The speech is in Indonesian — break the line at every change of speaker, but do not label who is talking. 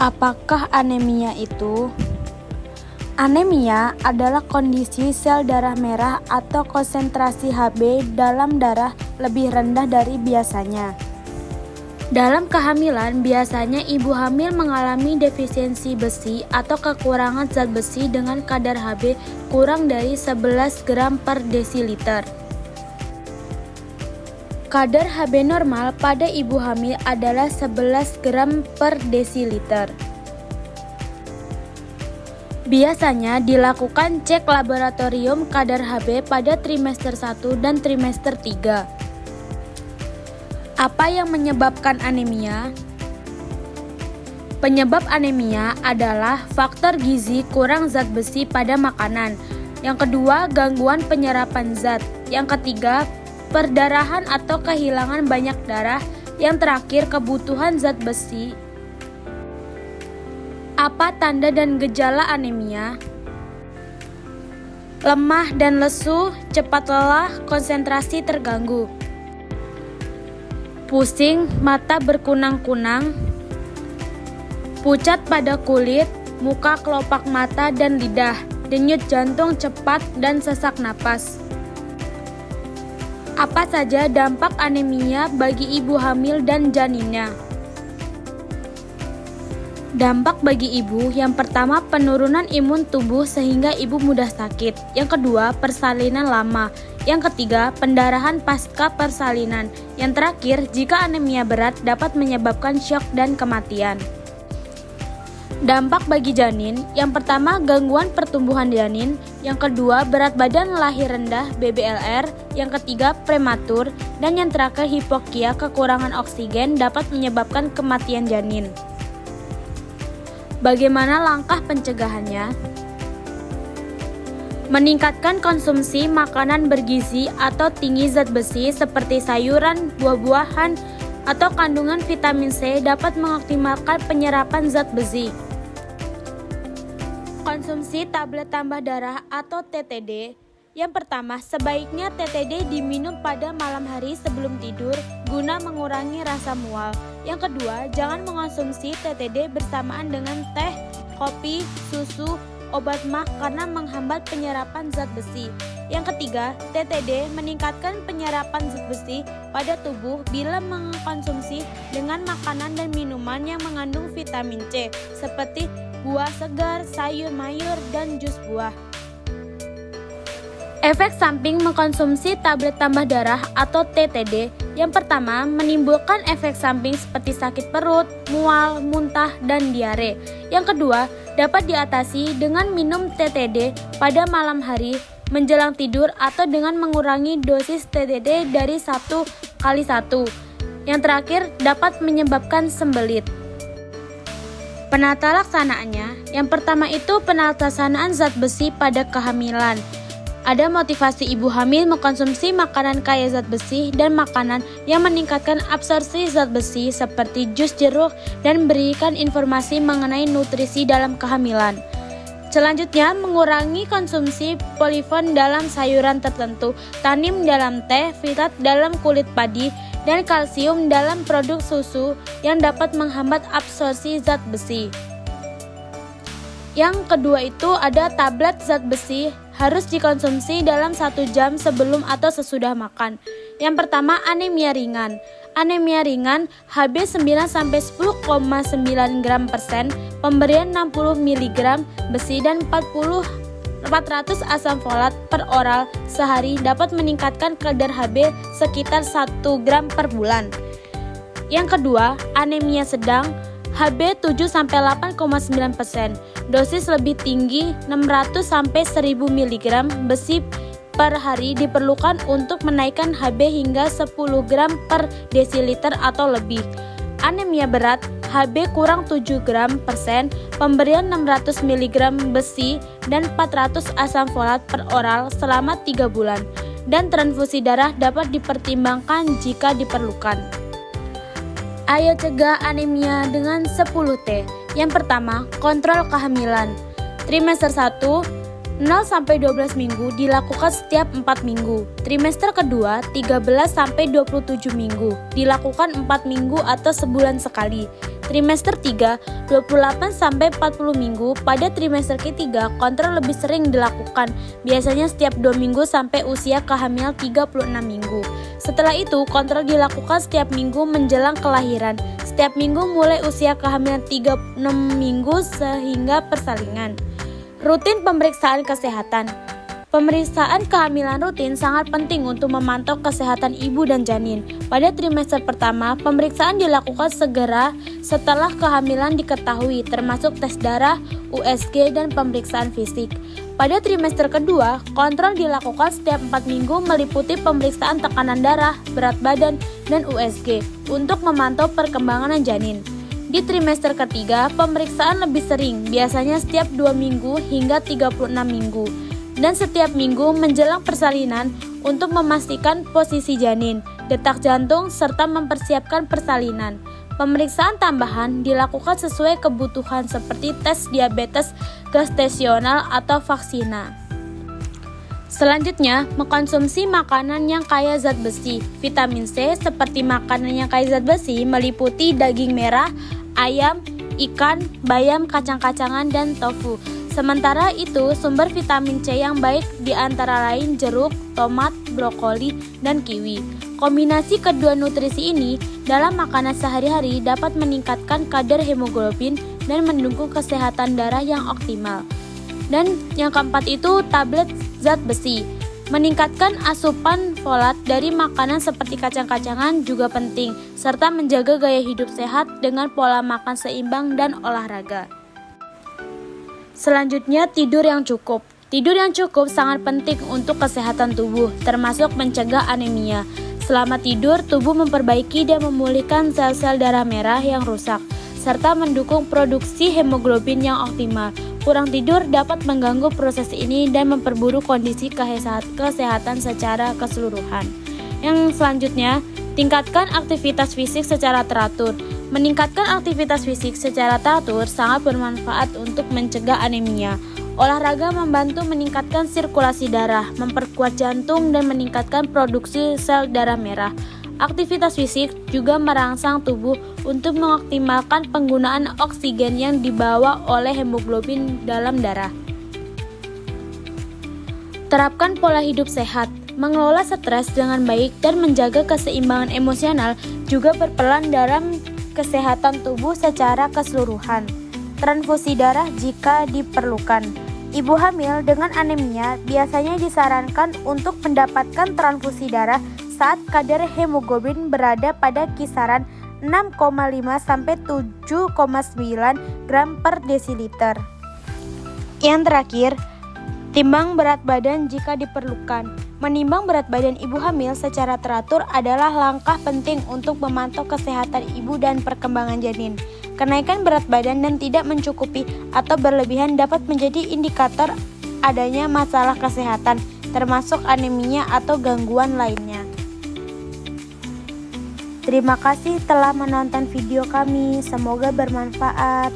Apakah anemia itu? Anemia adalah kondisi sel darah merah atau konsentrasi Hb dalam darah lebih rendah dari biasanya. Dalam kehamilan, biasanya ibu hamil mengalami defisiensi besi atau kekurangan zat besi dengan kadar Hb kurang dari 11 gram per desiliter. Kadar Hb normal pada ibu hamil adalah 11 gram per desiliter. Biasanya dilakukan cek laboratorium kadar Hb pada trimester 1 dan trimester 3. Apa yang menyebabkan anemia? Penyebab anemia adalah faktor gizi kurang zat besi pada makanan. Yang kedua, gangguan penyerapan zat. Yang ketiga, perdarahan atau kehilangan banyak darah. Yang terakhir, kebutuhan zat besi. Apa tanda dan gejala anemia? Lemah dan lesu, cepat lelah, konsentrasi terganggu. Pusing, mata berkunang-kunang. Pucat pada kulit, muka, kelopak mata dan lidah. Denyut jantung cepat dan sesak napas. Apa saja dampak anemia bagi ibu hamil dan janinnya? Dampak bagi ibu, yang pertama penurunan imun tubuh sehingga ibu mudah sakit. Yang kedua, persalinan lama. Yang ketiga, pendarahan pasca persalinan. Yang terakhir, jika anemia berat dapat menyebabkan syok dan kematian. Dampak bagi janin, yang pertama gangguan pertumbuhan janin, yang kedua berat badan lahir rendah BBLR, yang ketiga prematur, dan yang terakhir hipokia kekurangan oksigen dapat menyebabkan kematian janin. Bagaimana langkah pencegahannya? Meningkatkan konsumsi makanan bergizi atau tinggi zat besi seperti sayuran, buah-buahan, atau kandungan vitamin C dapat mengoptimalkan penyerapan zat besi. Konsumsi tablet tambah darah atau TTD. Yang pertama, sebaiknya TTD diminum pada malam hari sebelum tidur guna mengurangi rasa mual. Yang kedua, jangan mengonsumsi TTD bersamaan dengan teh, kopi, susu, obat mah karena menghambat penyerapan zat besi. Yang ketiga, TTD meningkatkan penyerapan zat besi pada tubuh bila mengkonsumsi dengan makanan dan minuman yang mengandung vitamin C seperti buah segar, sayur mayur, dan jus buah. Efek samping mengkonsumsi tablet tambah darah atau TTD. Yang pertama, menimbulkan efek samping seperti sakit perut, mual, muntah, dan diare. Yang kedua, dapat diatasi dengan minum TTD pada malam hari menjelang tidur atau dengan mengurangi dosis TTD dari 1:1. Yang terakhir, dapat menyebabkan sembelit. Penata laksanaannya, yang pertama itu penalaksanaan zat besi pada kehamilan. Ada motivasi ibu hamil mengkonsumsi makanan kaya zat besi dan makanan yang meningkatkan absorpsi zat besi seperti jus jeruk dan berikan informasi mengenai nutrisi dalam kehamilan. Selanjutnya, mengurangi konsumsi polifon dalam sayuran tertentu, tanin dalam teh, fitat dalam kulit padi, dan kalsium dalam produk susu yang dapat menghambat absorpsi zat besi. Yang kedua itu ada tablet zat besi harus dikonsumsi dalam 1 jam sebelum atau sesudah makan. Yang pertama, anemia ringan. Anemia ringan Hb 9-10,9 gram persen, pemberian 60 mg besi dan 400 asam folat per oral sehari dapat meningkatkan kadar Hb sekitar 1 gram per bulan. Yang kedua, anemia sedang Hb 7-8,9%. Dosis lebih tinggi 600-1000 mg besi per hari diperlukan untuk menaikkan Hb hingga 10 gram per desiliter atau lebih. Anemia berat Hb kurang 7 gram persen, pemberian 600 mg besi dan 400 asam folat per oral selama 3 bulan. Dan transfusi darah dapat dipertimbangkan jika diperlukan. Ayo cegah anemia dengan 10T. Yang pertama, kontrol kehamilan. Trimester 1, 0-12 minggu dilakukan setiap 4 minggu. Trimester kedua 13-27 minggu dilakukan 4 minggu atau sebulan sekali. Trimester 3 28-40 minggu. Pada trimester ketiga kontrol lebih sering dilakukan, biasanya setiap 2 minggu sampai usia kehamilan 36 minggu. Setelah itu kontrol dilakukan setiap minggu menjelang kelahiran, setiap minggu mulai usia kehamilan 36 minggu sehingga persalinan. Rutin pemeriksaan kesehatan. Pemeriksaan kehamilan rutin sangat penting untuk memantau kesehatan ibu dan janin. Pada trimester pertama, pemeriksaan dilakukan segera setelah kehamilan diketahui, termasuk tes darah, USG, dan pemeriksaan fisik. Pada trimester kedua, kontrol dilakukan setiap 4 minggu meliputi pemeriksaan tekanan darah, berat badan, dan USG untuk memantau perkembangan janin. Di trimester ketiga, pemeriksaan lebih sering, biasanya setiap 2 minggu hingga 36 minggu, dan setiap minggu menjelang persalinan untuk memastikan posisi janin, detak jantung, serta mempersiapkan persalinan. Pemeriksaan tambahan dilakukan sesuai kebutuhan seperti tes diabetes gestasional atau vaksina. Selanjutnya, mengkonsumsi makanan yang kaya zat besi. Vitamin C seperti makanan yang kaya zat besi meliputi daging merah, ayam, ikan, bayam, kacang-kacangan, dan tofu. Sementara itu, sumber vitamin C yang baik diantara lain jeruk, tomat, brokoli, dan kiwi. Kombinasi kedua nutrisi ini dalam makanan sehari-hari dapat meningkatkan kadar hemoglobin dan mendukung kesehatan darah yang optimal. Dan yang keempat itu tablet zat besi. Meningkatkan asupan folat dari makanan seperti kacang-kacangan juga penting, serta menjaga gaya hidup sehat dengan pola makan seimbang dan olahraga. Selanjutnya, tidur yang cukup. Tidur yang cukup sangat penting untuk kesehatan tubuh, termasuk mencegah anemia. Selama tidur, tubuh memperbaiki dan memulihkan sel-sel darah merah yang rusak, serta mendukung produksi hemoglobin yang optimal. Kurang tidur dapat mengganggu proses ini dan memperburuk kondisi kesehatan secara keseluruhan. Yang selanjutnya, tingkatkan aktivitas fisik secara teratur. Meningkatkan aktivitas fisik secara teratur sangat bermanfaat untuk mencegah anemia. Olahraga membantu meningkatkan sirkulasi darah, memperkuat jantung, dan meningkatkan produksi sel darah merah. Aktivitas fisik juga merangsang tubuh untuk mengoptimalkan penggunaan oksigen yang dibawa oleh hemoglobin dalam darah. Terapkan pola hidup sehat. Mengelola stres dengan baik dan menjaga keseimbangan emosional juga berperan dalam kesehatan tubuh secara keseluruhan. Transfusi darah jika diperlukan. Ibu hamil dengan anemia biasanya disarankan untuk mendapatkan transfusi darah saat kadar hemoglobin berada pada kisaran 6,5 sampai 7,9 gram per desiliter. Yang terakhir, timbang berat badan jika diperlukan. Menimbang berat badan ibu hamil secara teratur adalah langkah penting untuk memantau kesehatan ibu dan perkembangan janin. Kenaikan berat badan dan tidak mencukupi atau berlebihan dapat menjadi indikator adanya masalah kesehatan, termasuk anemia atau gangguan lainnya. Terima kasih telah menonton video kami, semoga bermanfaat.